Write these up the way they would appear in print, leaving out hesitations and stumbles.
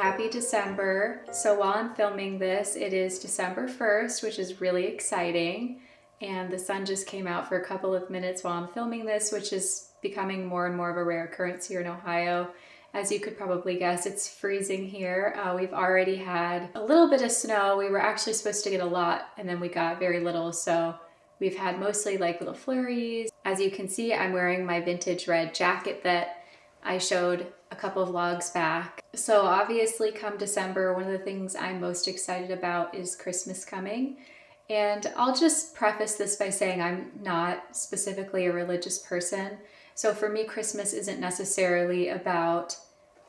Happy December. So while I'm filming this, it is December 1st, which is really exciting. And the sun just came out for a couple of minutes while I'm filming this, which is becoming more and more of a rare occurrence here in Ohio. As you could probably guess, it's freezing here. We've already had a little bit of snow. We were actually supposed to get a lot, and then we got very little. So we've had mostly like little flurries. As you can see, I'm wearing my vintage red jacket that I showed a couple of vlogs back. So obviously come December, one of the things I'm most excited about is Christmas coming. And I'll just preface this by saying I'm not specifically a religious person. So for me, Christmas isn't necessarily about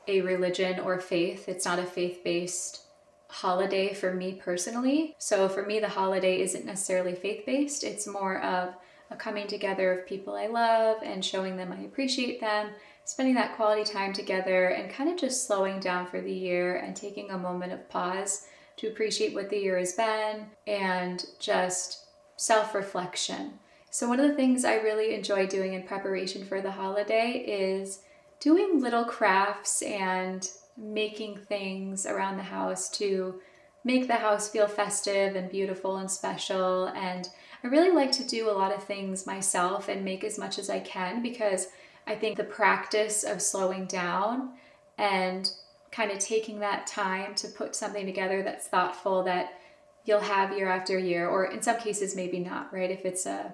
a religion or faith. It's not a faith-based holiday for me personally. So for me, the holiday isn't necessarily faith-based. It's more of a coming together of people I love and showing them I appreciate them, spending that quality time together and kind of just slowing down for the year and taking a moment of pause to appreciate what the year has been and just self-reflection. So one of the things I really enjoy doing in preparation for the holiday is doing little crafts and making things around the house to make the house feel festive and beautiful and special. And I really like to do a lot of things myself and make as much as I can, because I think the practice of slowing down and kind of taking that time to put something together that's thoughtful that you'll have year after year, or in some cases maybe not, right? If it's a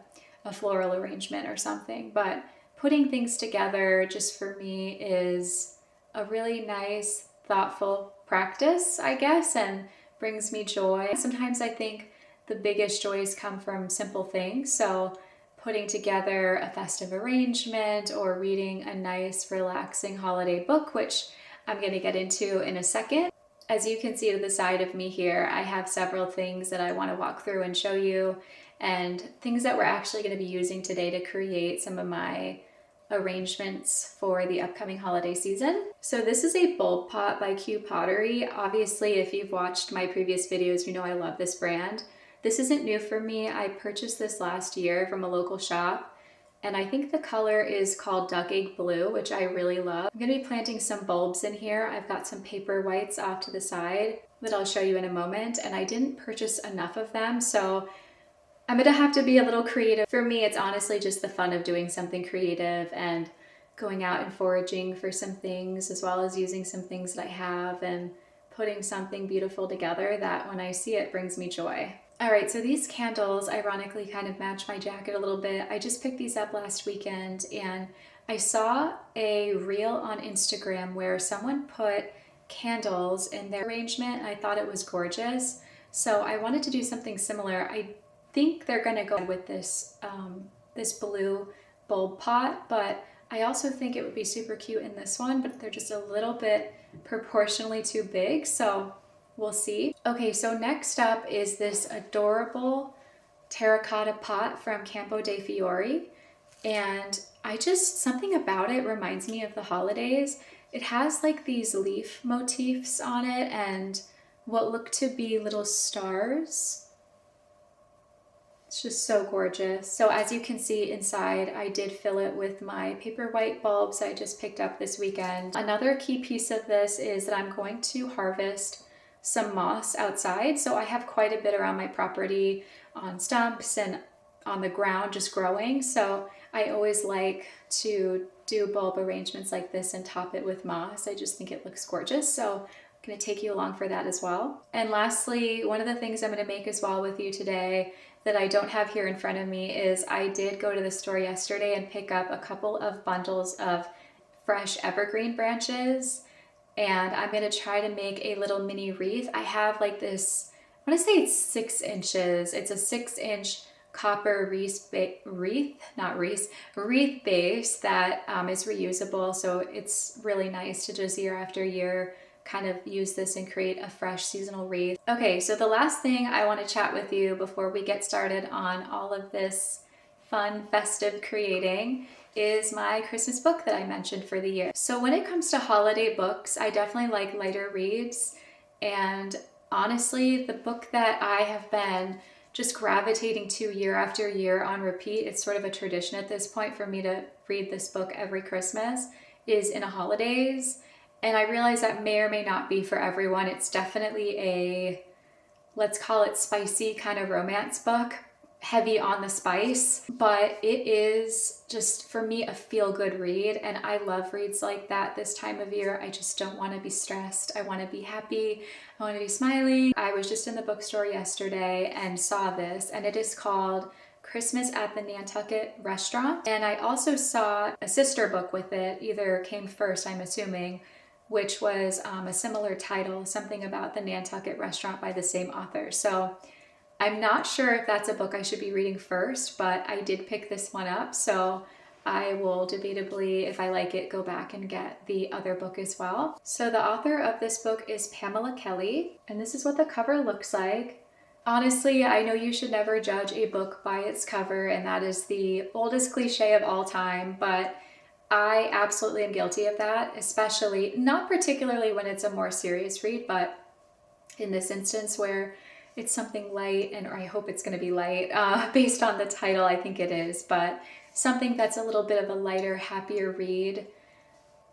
floral arrangement or something, but putting things together just for me is a really nice, thoughtful practice, I guess, and brings me joy. Sometimes I think the biggest joys come from simple things. So putting together a festive arrangement or reading a nice, relaxing holiday book, which I'm going to get into in a second. As you can see to the side of me here, I have several things that I want to walk through and show you, and things that we're actually going to be using today to create some of my arrangements for the upcoming holiday season. So this is a bulb pot by Q Pottery. Obviously, if you've watched my previous videos, you know I love this brand. This isn't new for me. I purchased this last year from a local shop, and I think the color is called Duck Egg Blue, which I really love. I'm going to be planting some bulbs in here. I've got some paper whites off to the side that I'll show you in a moment, and I didn't purchase enough of them, so I'm going to have to be a little creative. For me, it's honestly just the fun of doing something creative and going out and foraging for some things, as well as using some things that I have and putting something beautiful together that when I see it brings me joy. All right, so these candles ironically kind of match my jacket a little bit. I just picked these up last weekend, and I saw a reel on Instagram where someone put candles in their arrangement, and I thought it was gorgeous. So I wanted to do something similar. I think they're gonna go with this, this blue bulb pot, but I also think it would be super cute in this one, but they're just a little bit proportionally too big, so we'll see. Okay, so next up is this adorable terracotta pot from Campo dei Fiori. And something about it reminds me of the holidays. It has like these leaf motifs on it and what look to be little stars. It's just so gorgeous. So as you can see inside, I did fill it with my paper white bulbs I just picked up this weekend. Another key piece of this is that I'm going to harvest some moss outside. So I have quite a bit around my property on stumps and on the ground just growing. So I always like to do bulb arrangements like this and top it with moss. I just think it looks gorgeous. So I'm going to take you along for that as well. And lastly, one of the things I'm going to make as well with you today that I don't have here in front of me is I did go to the store yesterday and pick up a couple of bundles of fresh evergreen branches, and I'm going to try to make a little mini wreath. I have like this, I want to say it's 6 inches. It's a 6-inch copper wreath base that is reusable. So it's really nice to just year after year kind of use this and create a fresh seasonal wreath. Okay, so the last thing I want to chat with you before we get started on all of this fun festive creating is my Christmas book that I mentioned for the year. So when it comes to holiday books, I definitely like lighter reads, and honestly, the book that I have been just gravitating to year after year on repeat, it's sort of a tradition at this point for me to read this book every Christmas, is In a Holidays. And I realize that may or may not be for everyone. It's definitely a, let's call it spicy kind of romance book, heavy on the spice, but it is just for me a feel-good read, and I love reads like that this time of year. I just don't want to be stressed. I want to be happy. I want to be smiling. I was just in the bookstore yesterday and saw this, and it is called Christmas at the Nantucket Restaurant. And I also saw a sister book with it, either came first, I'm assuming, which was a similar title, something about the Nantucket Restaurant by the same author. So I'm not sure if that's a book I should be reading first, but I did pick this one up, so I will debatably, if I like it, go back and get the other book as well. So the author of this book is Pamela Kelly, and this is what the cover looks like. Honestly, I know you should never judge a book by its cover, and that is the oldest cliche of all time, but I absolutely am guilty of that, especially, not particularly when it's a more serious read, but in this instance where it's something light, and or I hope it's going to be light based on the title. I think it is, but something that's a little bit of a lighter, happier read.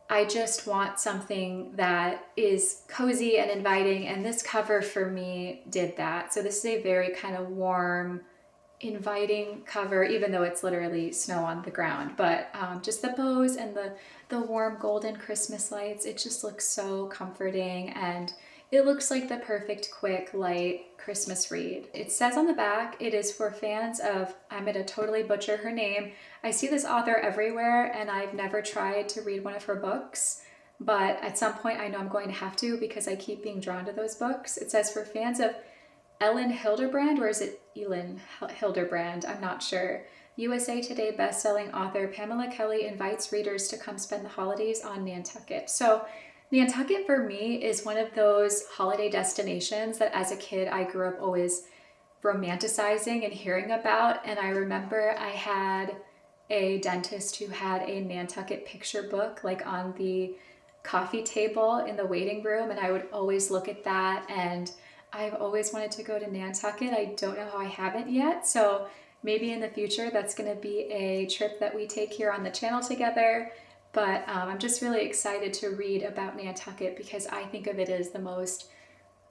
I just want something that is cozy and inviting, and this cover for me did that. So this is a very kind of warm, inviting cover, even though it's literally snow on the ground, but just the bows and the warm golden Christmas lights, it just looks so comforting, and it looks like the perfect, quick, light Christmas read. It says on the back, it is for fans of, I'm gonna totally butcher her name. I see this author everywhere, and I've never tried to read one of her books, but at some point I know I'm going to have to because I keep being drawn to those books. It says for fans of Ellen Hilderbrand, or is it Elin Hilderbrand? I'm not sure. USA Today bestselling author Pamela Kelly invites readers to come spend the holidays on Nantucket. So Nantucket for me is one of those holiday destinations that as a kid I grew up always romanticizing and hearing about. And I remember I had a dentist who had a Nantucket picture book like on the coffee table in the waiting room, and I would always look at that, and I've always wanted to go to Nantucket. I don't know how I haven't yet, so maybe in the future that's going to be a trip that we take here on the channel together. But I'm just really excited to read about Nantucket because I think of it as the most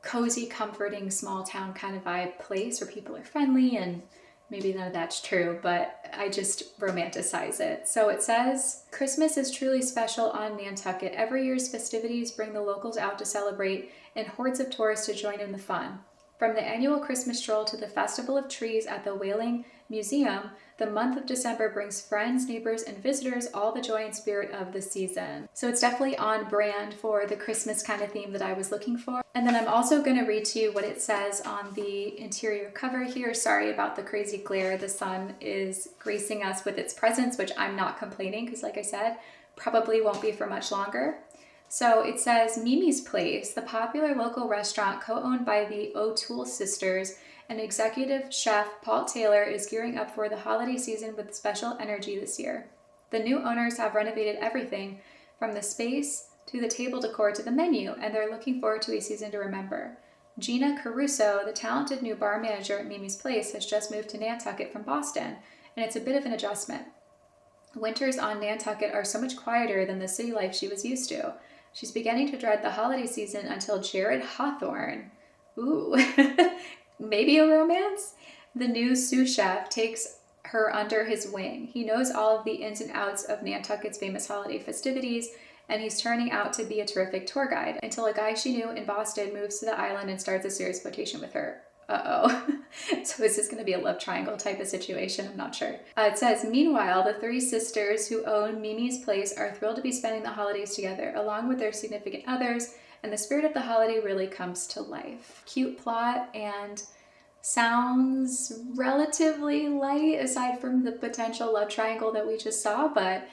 cozy, comforting, small town kind of vibe place where people are friendly, and maybe none of that's true, but I just romanticize it. So it says, Christmas is truly special on Nantucket. Every year's festivities bring the locals out to celebrate and hordes of tourists to join in the fun. From the annual Christmas stroll to the Festival of Trees at the Whaling Museum, the month of December brings friends, neighbors, and visitors all the joy and spirit of the season. So it's definitely on brand for the Christmas kind of theme that I was looking for. And then I'm also going to read to you what it says on the interior cover here. Sorry about the crazy glare. The sun is gracing us with its presence, which I'm not complaining because, like I said, probably won't be for much longer. So it says, Mimi's Place, the popular local restaurant co-owned by the O'Toole sisters, and executive chef Paul Taylor is gearing up for the holiday season with special energy this year. The new owners have renovated everything from the space to the table decor to the menu, and they're looking forward to a season to remember. Gina Caruso, the talented new bar manager at Mimi's Place, has just moved to Nantucket from Boston, and it's a bit of an adjustment. Winters on Nantucket are so much quieter than the city life she was used to. She's beginning to dread the holiday season until Jared Hawthorne, ooh, maybe a romance? The new sous chef takes her under his wing. He knows all of the ins and outs of Nantucket's famous holiday festivities, and he's turning out to be a terrific tour guide until a guy she knew in Boston moves to the island and starts a serious flirtation with her. Uh-oh. So is this going to be a love triangle type of situation? I'm not sure. It says, meanwhile, the three sisters who own Mimi's Place are thrilled to be spending the holidays together, along with their significant others, and the spirit of the holiday really comes to life. Cute plot and sounds relatively light aside from the potential love triangle that we just saw, but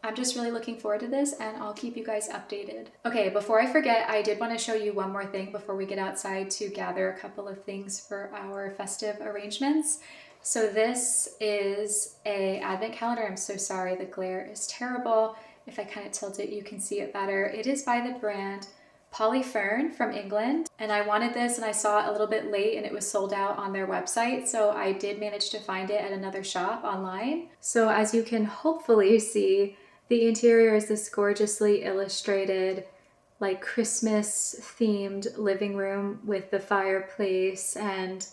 I'm just really looking forward to this, and I'll keep you guys updated. Okay, before I forget, I did want to show you one more thing before we get outside to gather a couple of things for our festive arrangements. So this is a advent calendar. I'm so sorry, the glare is terrible. If I kind of tilt it, you can see it better. It is by the brand Polyfern from England, and I wanted this and I saw it a little bit late and it was sold out on their website, so I did manage to find it at another shop online. So as you can hopefully see, the interior is this gorgeously illustrated like Christmas themed living room with the fireplace, and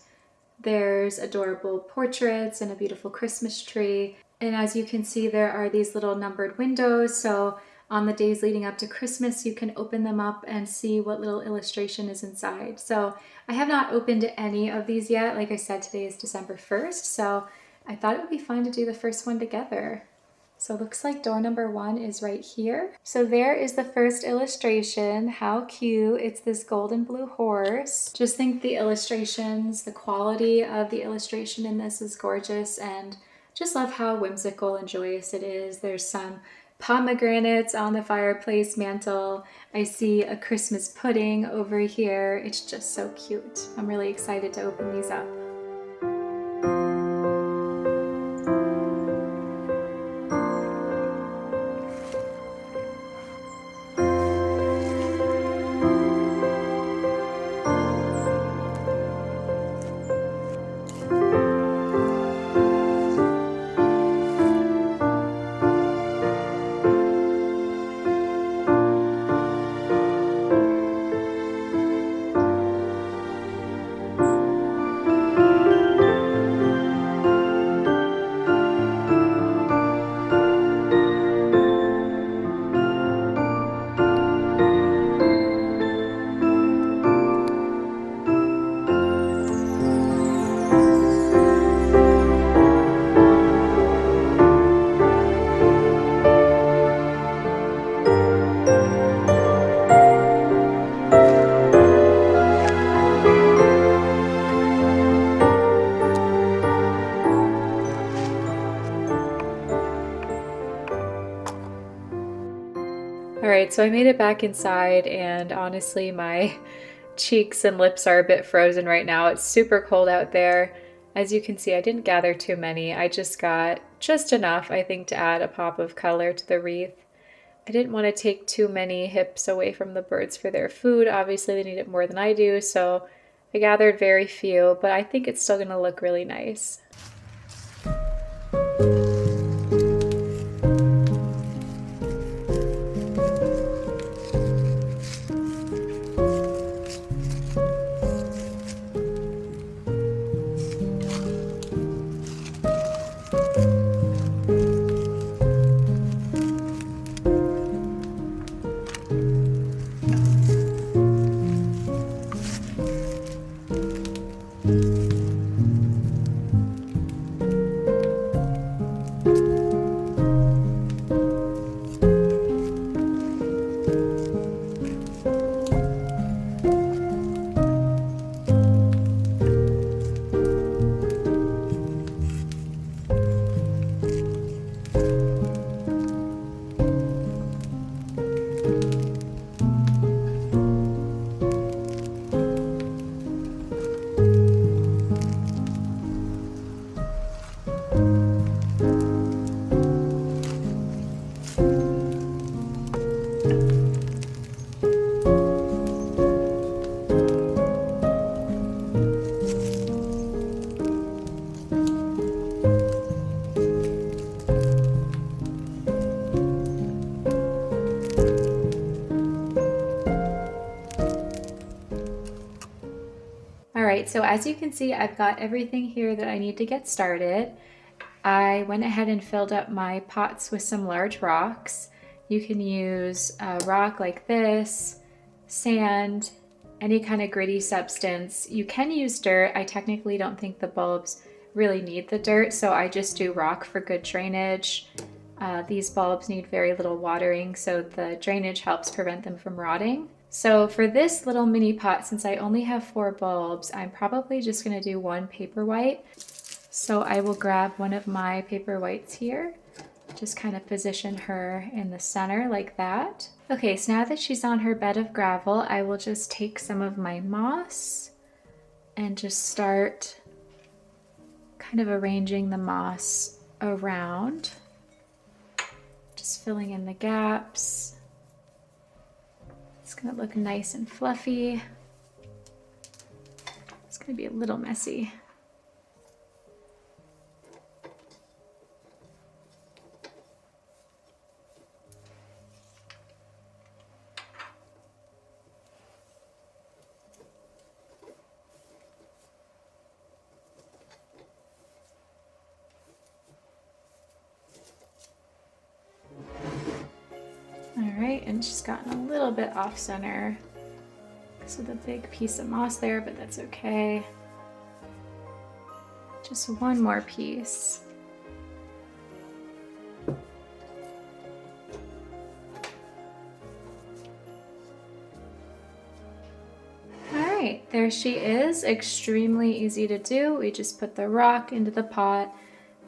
there's adorable portraits and a beautiful Christmas tree. And as you can see, there are these little numbered windows. So on the days leading up to Christmas, you can open them up and see what little illustration is inside. So I have not opened any of these yet. Like I said, today is December 1st. So I thought it would be fun to do the first one together. So it looks like door number 1 is right here. So there is the first illustration. How cute. It's this golden blue horse. Just think the illustrations, the quality of the illustration in this is gorgeous, and just love how whimsical and joyous it is. There's some pomegranates on the fireplace mantle. I see a Christmas pudding over here. It's just so cute. I'm really excited to open these up. All right, so I made it back inside, and honestly, my cheeks and lips are a bit frozen right now. It's super cold out there. As you can see, I didn't gather too many. I just got just enough, I think, to add a pop of color to the wreath. I didn't want to take too many hips away from the birds for their food. Obviously, they need it more than I do, so I gathered very few, but I think it's still going to look really nice. All right, so as you can see, I've got everything here that I need to get started. I went ahead and filled up my pots with some large rocks. You can use a rock like this, sand, any kind of gritty substance. You can use dirt. I technically don't think the bulbs really need the dirt, so I just do rock for good drainage. These bulbs need very little watering, so the drainage helps prevent them from rotting. So for this little mini pot, since I only have 4 bulbs, I'm probably just going to do 1 paper white. So I will grab one of my paper whites here, just kind of position her in the center like that. Okay, so now that she's on her bed of gravel, I will just take some of my moss and just start kind of arranging the moss around, just filling in the gaps. It's gonna look nice and fluffy. It's gonna be a little messy. right, and she's gotten a little bit off center. So the big piece of moss there, but that's okay. Just one more piece. Alright, there she is. Extremely easy to do. We just put the rock into the pot,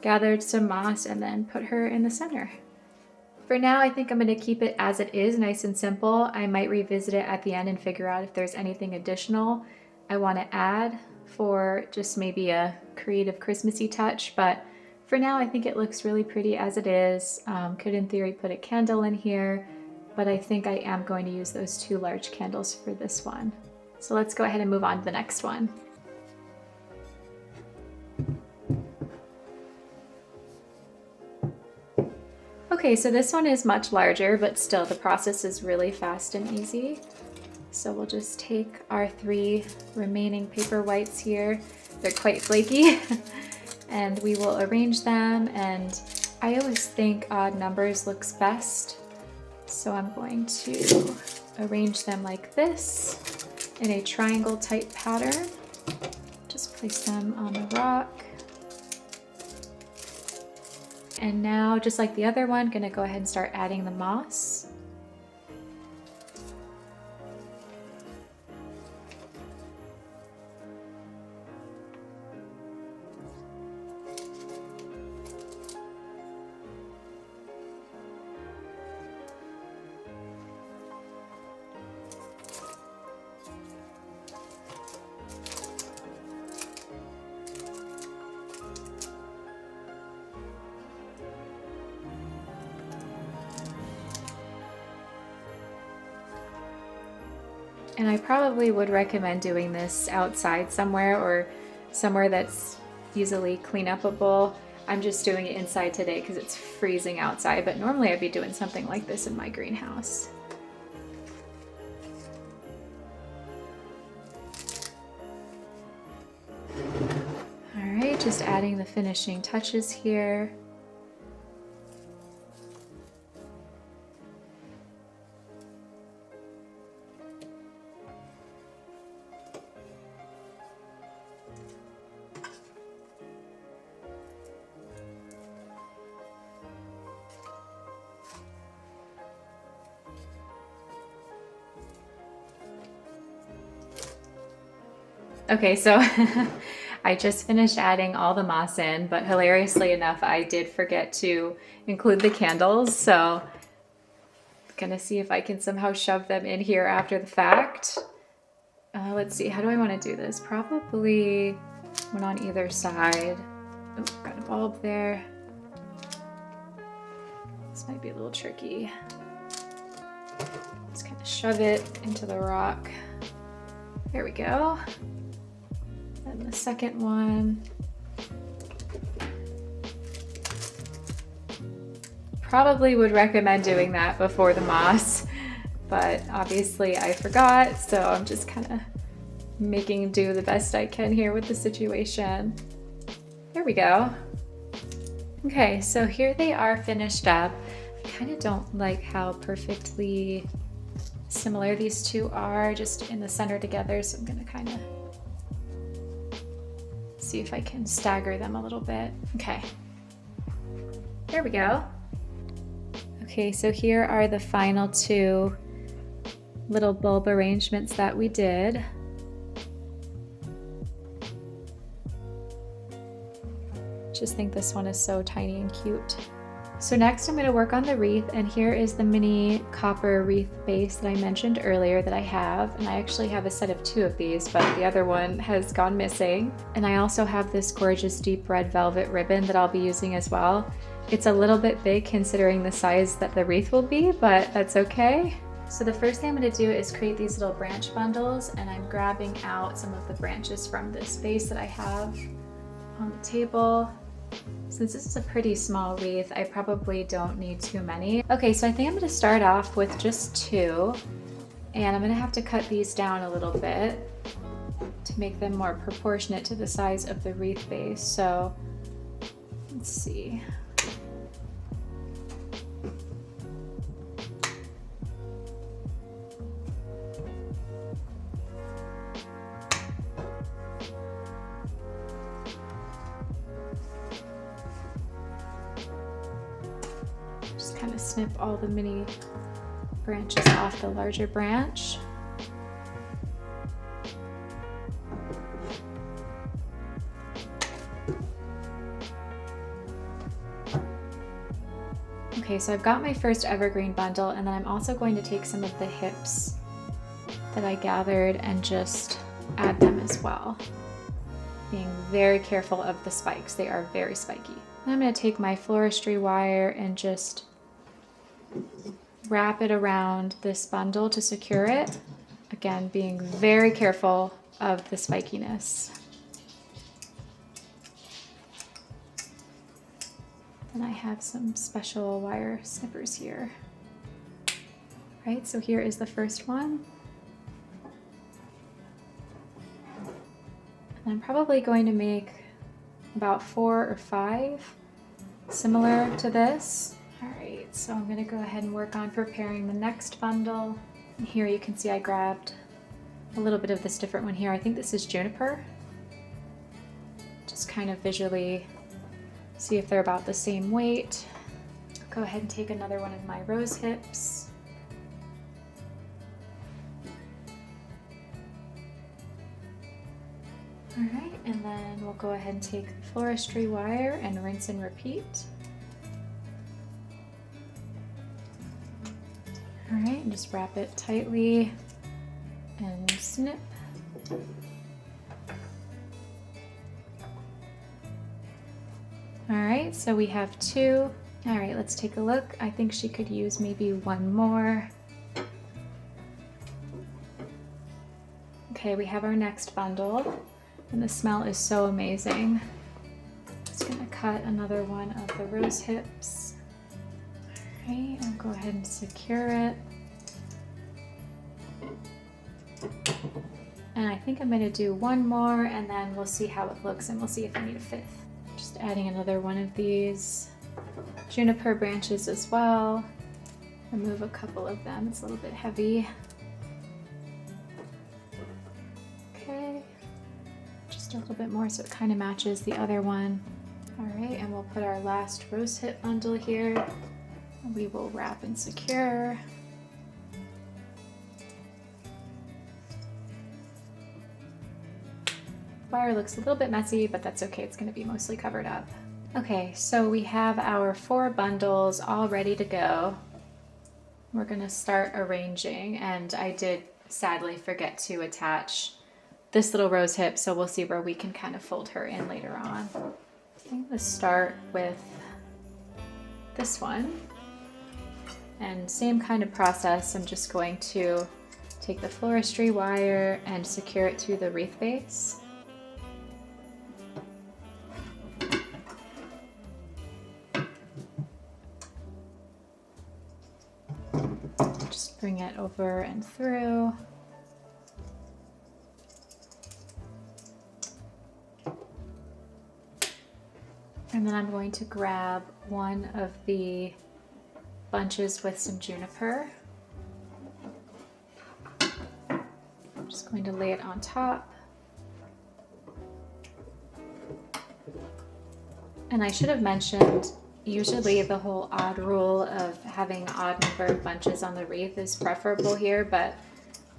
gathered some moss, and then put her in the center. For now, I think I'm going to keep it as it is, nice and simple. I might revisit it at the end and figure out if there's anything additional I want to add for just maybe a creative Christmassy touch. But for now, I think it looks really pretty as it is. Could in theory put a candle in here, but I think I am going to use those 2 large candles for this one. So let's go ahead and move on to the next one. Okay, so this one is much larger, but still the process is really fast and easy. So we'll just take our 3 remaining paper whites here. They're quite flaky. And we will arrange them, and I always think odd numbers looks best. So I'm going to arrange them like this in a triangle type pattern. Just place them on the rock. And now, just like the other one, gonna go ahead and start adding the moss. And I probably would recommend doing this outside somewhere, or somewhere that's easily clean upable. I'm just doing it inside today because it's freezing outside, but normally I'd be doing something like this in my greenhouse. All right, just adding the finishing touches here. Okay, so I just finished adding all the moss in, but hilariously enough, I did forget to include the candles. So I'm gonna see if I can somehow shove them in here after the fact. Let's see, how do I want to do this? Probably one on either side. Oh, got a bulb there. This might be a little tricky. Just kind of shove it into the rock. There we go. And the second one. Probably would recommend doing that before the moss, but obviously I forgot, so I'm just kind of making do the best I can here with the situation. There we go. Okay, so here they are finished up. I kind of don't like how perfectly similar these two are, just in the center together, so I'm gonna kind of see if I can stagger them a little bit. Okay, there we go. Okay, so here are the final 2 little bulb arrangements that we did. Just think this one is so tiny and cute. So next I'm going to work on the wreath, and here is the mini copper wreath base that I mentioned earlier that I have, and I actually have a set of 2 of these, but the other one has gone missing. And I also have this gorgeous deep red velvet ribbon that I'll be using as well. It's a little bit big considering the size that the wreath will be, but that's okay. So the first thing I'm going to do is create these little branch bundles, and I'm grabbing out some of the branches from this vase that I have on the table. Since this is a pretty small wreath, I probably don't need too many. Okay, so I think I'm going to start off with just 2, and I'm going to have to cut these down a little bit to make them more proportionate to the size of the wreath base. So let's see. kind of snip all the mini branches off the larger branch. Okay, so I've got my first evergreen bundle, and then I'm also going to take some of the hips that I gathered and just add them as well. Being very careful of the spikes, they are very spiky. And I'm going to take my floristry wire and just wrap it around this bundle to secure it. Again, being very careful of the spikiness. And I have some special wire snippers here. Right, so here is the first one. And I'm probably going to make about 4 or 5 similar to this. All right, so I'm gonna go ahead and work on preparing the next bundle. And here you can see I grabbed a little bit of this different one here. I think this is juniper. Just kind of visually see if they're about the same weight. Go ahead and take another one of my rose hips. All right, and then we'll go ahead and take the floristry wire and rinse and repeat. All right, and just wrap it tightly and snip. All right, so we have 2. All right, let's take a look. I think she could use maybe 1 more. Okay, we have our next bundle, and the smell is so amazing. Just gonna cut another one of the rose hips. All right, I'll go ahead and secure it. And I think I'm gonna do 1 more, and then we'll see how it looks, and we'll see if I need a 5th. Just adding another one of these juniper branches as well. Remove a couple of them, it's a little bit heavy. Okay, just a little bit more so it kind of matches the other one. All right, and we'll put our last rose hip bundle here. We will wrap and secure. Wire looks a little bit messy, but that's okay, it's going to be mostly covered up. Okay, so we have our 4 bundles all ready to go. We're going to start arranging, and I did sadly forget to attach this little rose hip, so we'll see where we can kind of fold her in later on. I think let's start with this one, and same kind of process. I'm just going to take the floristry wire and secure it to the wreath base. Just bring it over and through. And then I'm going to grab one of the bunches with some juniper. I'm just going to lay it on top. And I should have mentioned, usually the whole odd rule of having odd numbered bunches on the wreath is preferable here, but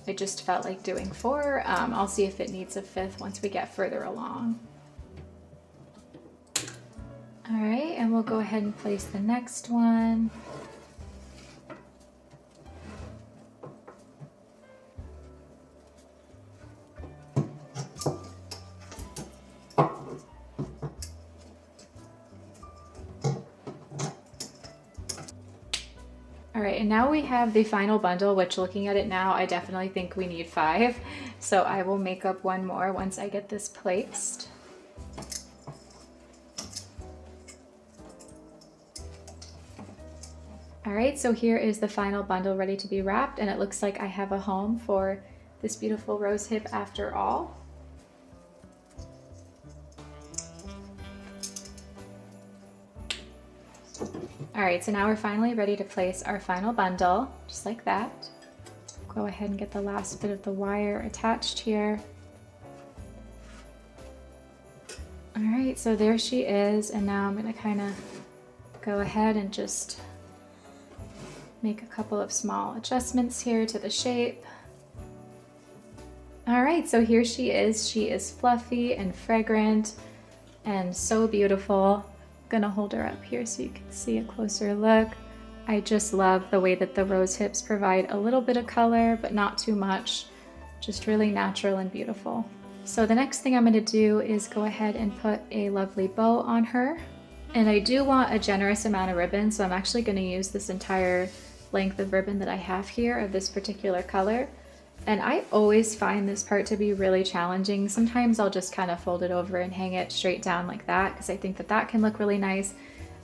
I just felt like doing 4. I'll see if it needs a 5th once we get further along. All right, and we'll go ahead and place the next one. All right, and now we have the final bundle, which looking at it now, I definitely think we need 5. So I will make up 1 more once I get this placed. All right, so here is the final bundle ready to be wrapped, and it looks like I have a home for this beautiful rose hip after all. All right, so now we're finally ready to place our final bundle, just like that. Go ahead and get the last bit of the wire attached here. All right, so there she is, and now I'm gonna kind of go ahead and just make a couple of small adjustments here to the shape. All right, so here she is. She is fluffy and fragrant and so beautiful. I'm gonna hold her up here so you can see a closer look. I just love the way that the rose hips provide a little bit of color, but not too much. Just really natural and beautiful. So the next thing I'm gonna do is go ahead and put a lovely bow on her. And I do want a generous amount of ribbon, so I'm actually gonna use this entire length of ribbon that I have here of this particular color. And I always find this part to be really challenging. Sometimes I'll just kind of fold it over and hang it straight down like that because I think that that can look really nice.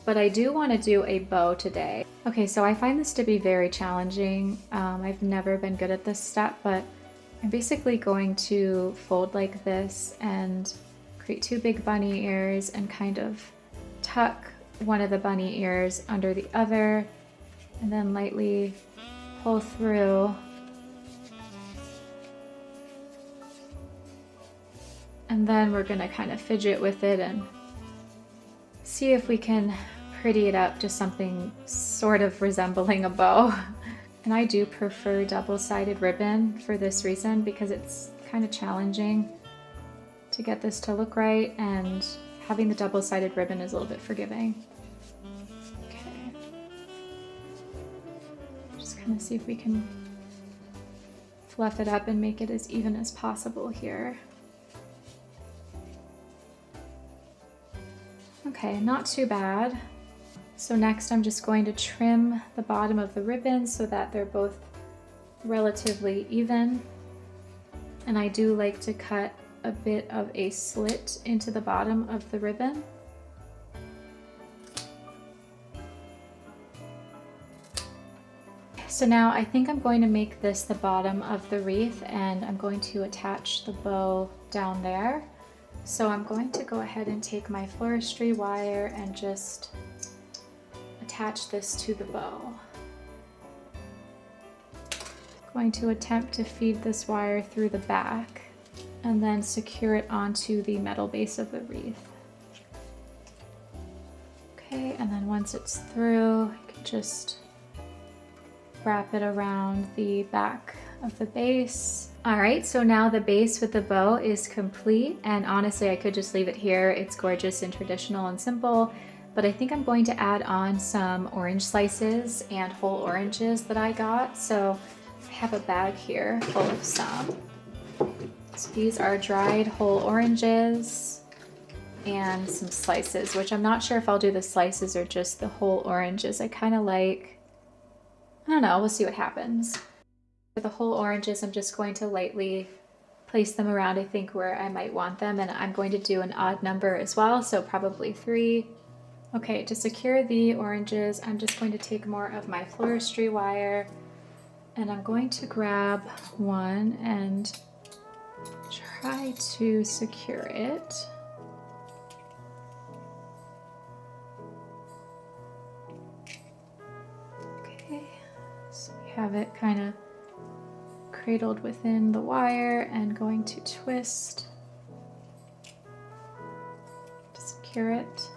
But I do want to do a bow today. Okay, so I find this to be very challenging. I've never been good at this step, but I'm basically going to fold like this and create two big bunny ears and kind of tuck one of the bunny ears under the other and then lightly pull through. And then we're gonna kind of fidget with it and see if we can pretty it up to something sort of resembling a bow. And I do prefer double-sided ribbon for this reason because it's kind of challenging to get this to look right, and having the double-sided ribbon is a little bit forgiving. Okay. Just kind of see if we can fluff it up and make it as even as possible here. Okay, not too bad. So next I'm just going to trim the bottom of the ribbon so that they're both relatively even. And I do like to cut a bit of a slit into the bottom of the ribbon. So now I think I'm going to make this the bottom of the wreath, and I'm going to attach the bow down there. So I'm going to go ahead and take my floristry wire and just attach this to the bow. I'm going to attempt to feed this wire through the back and then secure it onto the metal base of the wreath. Okay, and then once it's through, I can just wrap it around the back of the base. All right, so now the base with the bow is complete, and honestly I could just leave it here. It's gorgeous and traditional and simple, but I think I'm going to add on some orange slices and whole oranges that I got. So I have a bag here full of some. So these are dried whole oranges and some slices, which I'm not sure if I'll do the slices or just the whole oranges. I kind of like, I don't know, we'll see what happens. For the whole oranges, I'm just going to lightly place them around, I think, where I might want them, and I'm going to do an odd number as well, so probably 3. Okay, to secure the oranges, I'm just going to take more of my floristry wire, and I'm going to grab one and try to secure it. Okay, so we have it kind of cradled within the wire, and going to twist to secure it.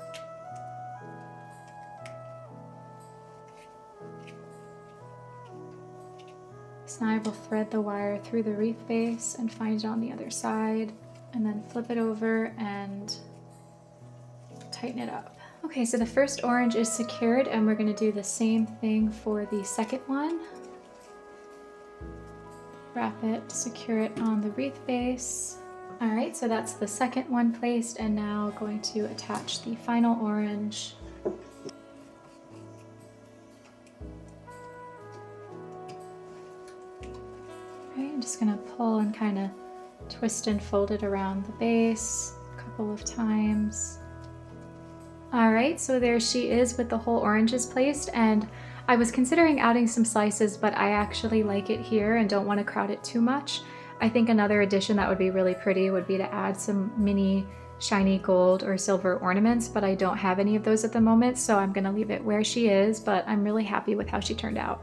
So now I will thread the wire through the wreath base and find it on the other side, and then flip it over and tighten it up. Okay, so the first orange is secured, and we're going to do the same thing for the second one. Wrap it, secure it on the wreath base. All right, so that's the second one placed, and now going to attach the final orange. Okay, I'm just gonna pull and kind of twist and fold it around the base a couple of times. All right, so there she is with the whole oranges placed, and I was considering adding some slices, but I actually like it here and don't want to crowd it too much. I think another addition that would be really pretty would be to add some mini shiny gold or silver ornaments, but I don't have any of those at the moment, so I'm going to leave it where she is, but I'm really happy with how she turned out.